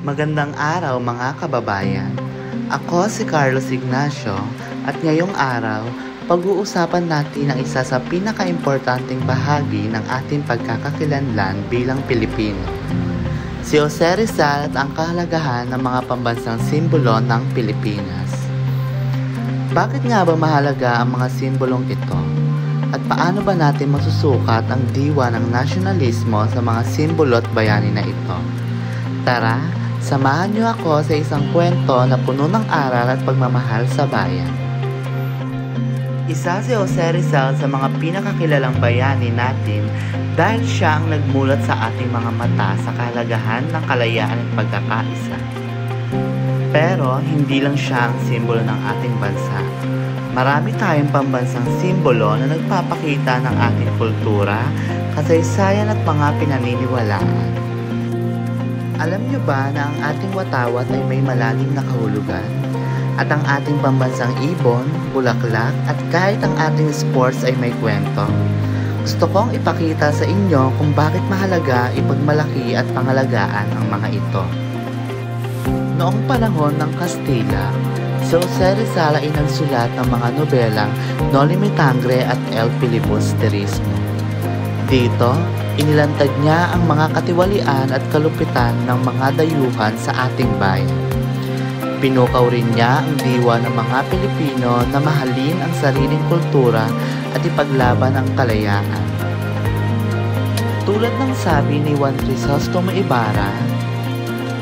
Magandang araw mga kababayan. Ako si Carlos Ignacio at ngayong araw, pag-uusapan natin ang isa sa pinaka-importanting bahagi ng ating pagkakakilanlan bilang Pilipino. Si Jose Rizal at ang kahalagahan ng mga pambansang simbolo ng Pilipinas. Bakit nga ba mahalaga ang mga simbolong ito? At paano ba natin masusukat ang diwa ng nasyonalismo sa mga simbolo at bayani na ito? Tara, samahan niyo ako sa isang kwento na puno ng aral at pagmamahal sa bayan. Isa si Jose Rizal sa mga pinakakilalang bayani natin dahil siya ang nagmulat sa ating mga mata sa kahalagahan ng kalayaan at pagkakaisa. Pero hindi lang siya ang simbolo ng ating bansa. Marami tayong pambansang simbolo na nagpapakita ng ating kultura, kasaysayan at mga pinaniniwalaan. Alam niyo ba na ang ating watawat ay may malalim na kahulugan? At ang ating pambansang ibon, bulaklak, at kahit ang ating sports ay may kwento? Gusto kong ipakita sa inyo kung bakit mahalaga ipagmalaki at pangalagaan ang mga ito. Noong panahon ng Kastila, si Jose Rizal ay nagsulat ng mga nobelang Noli Me Tangere at El Filibusterismo. Dito, inilantad niya ang mga katiwalian at kalupitan ng mga dayuhan sa ating bayan. Pinukaw rin niya ang diwa ng mga Pilipino na mahalin ang sariling kultura at ipaglaban ang kalayaan. Tulad ng sabi ni Juan Crisostomo Ibarra,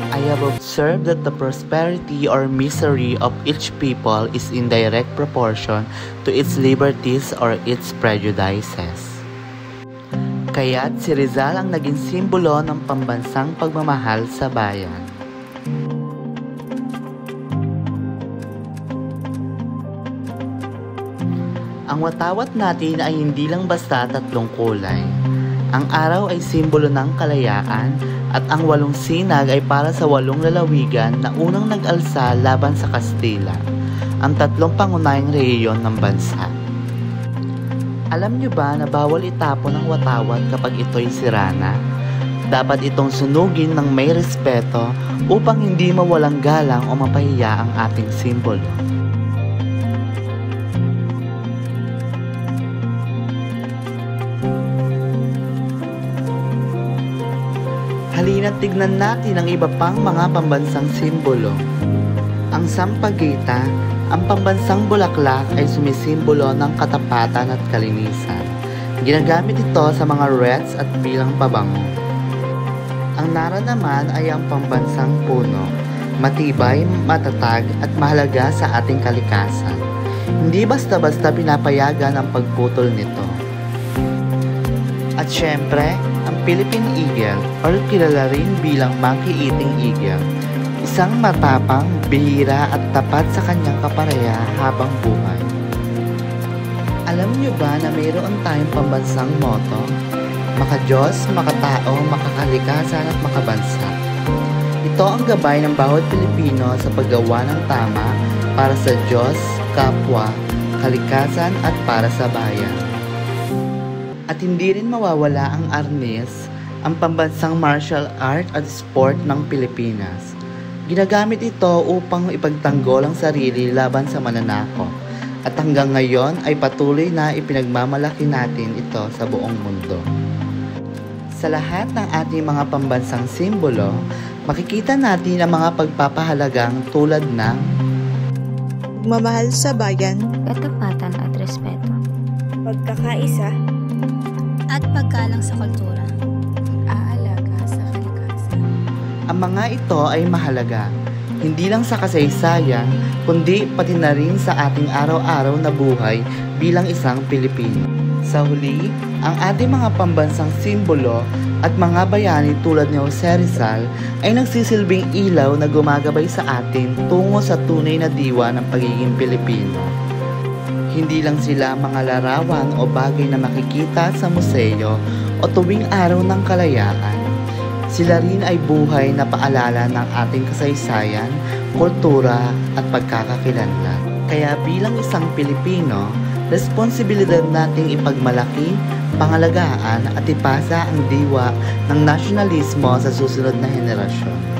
I have observed that the prosperity or misery of each people is in direct proportion to its liberties or its prejudices. Kaya't si Rizal ang naging simbolo ng pambansang pagmamahal sa bayan. Ang watawat natin ay hindi lang basta tatlong kulay. Ang araw ay simbolo ng kalayaan at ang 8 sinag ay para sa 8 lalawigan na unang nag-alsa laban sa Kastila, ang 3 pangunahing rehiyon ng bansa. Alam niyo ba na bawal itapon ang watawat kapag ito'y sira na? Dapat itong sunugin ng may respeto upang hindi mawalang galang o mapahiya ang ating simbolo. Halina't tignan natin ang iba pang mga pambansang simbolo. Ang sampagita, ang pambansang bulaklak ay sumisimbolo ng katapatan at kalinisan. Ginagamit ito sa mga wreaths at bilang pabango. Ang nara naman ay ang pambansang puno, matibay, matatag at mahalaga sa ating kalikasan. Hindi basta-basta pinapayagan ang pagputol nito. At syempre, ang Philippine Eagle or kilala rin bilang monkey-eating eagle. Isang matapang, bihira at tapat sa kanyang kapareha habang buhay. Alam niyo ba na mayroon tayong pambansang motto? Maka-Diyos, makatao, makakalikasan at makabansa. Ito ang gabay ng bawat Pilipino sa paggawa ng tama para sa Diyos, kapwa, kalikasan at para sa bayan. At hindi rin mawawala ang arnis, ang pambansang martial art at sport ng Pilipinas. Ginagamit ito upang ipagtanggol ang sarili laban sa mananakop at hanggang ngayon ay patuloy na ipinagmamalaki natin ito sa buong mundo. Sa lahat ng ating mga pambansang simbolo, makikita natin ang mga pagpapahalagang tulad ng pagmamahal sa bayan, katapatan at respeto, pagkakaisa, at paggalang sa kultura. Ang mga ito ay mahalaga, hindi lang sa kasaysayan, kundi pati na rin sa ating araw-araw na buhay bilang isang Pilipino. Sa huli, ang ating mga pambansang simbolo at mga bayani tulad ni Jose Rizal ay nagsisilbing ilaw na gumagabay sa atin tungo sa tunay na diwa ng pagiging Pilipino. Hindi lang sila mga larawan o bagay na makikita sa museo o tuwing araw ng kalayaan. Sila rin ay buhay na paalala ng ating kasaysayan, kultura at pagkakakilanlan. Kaya bilang isang Pilipino, responsibilidad nating ipagmalaki, pangalagaan at ipasa ang diwa ng nasyonalismo sa susunod na henerasyon.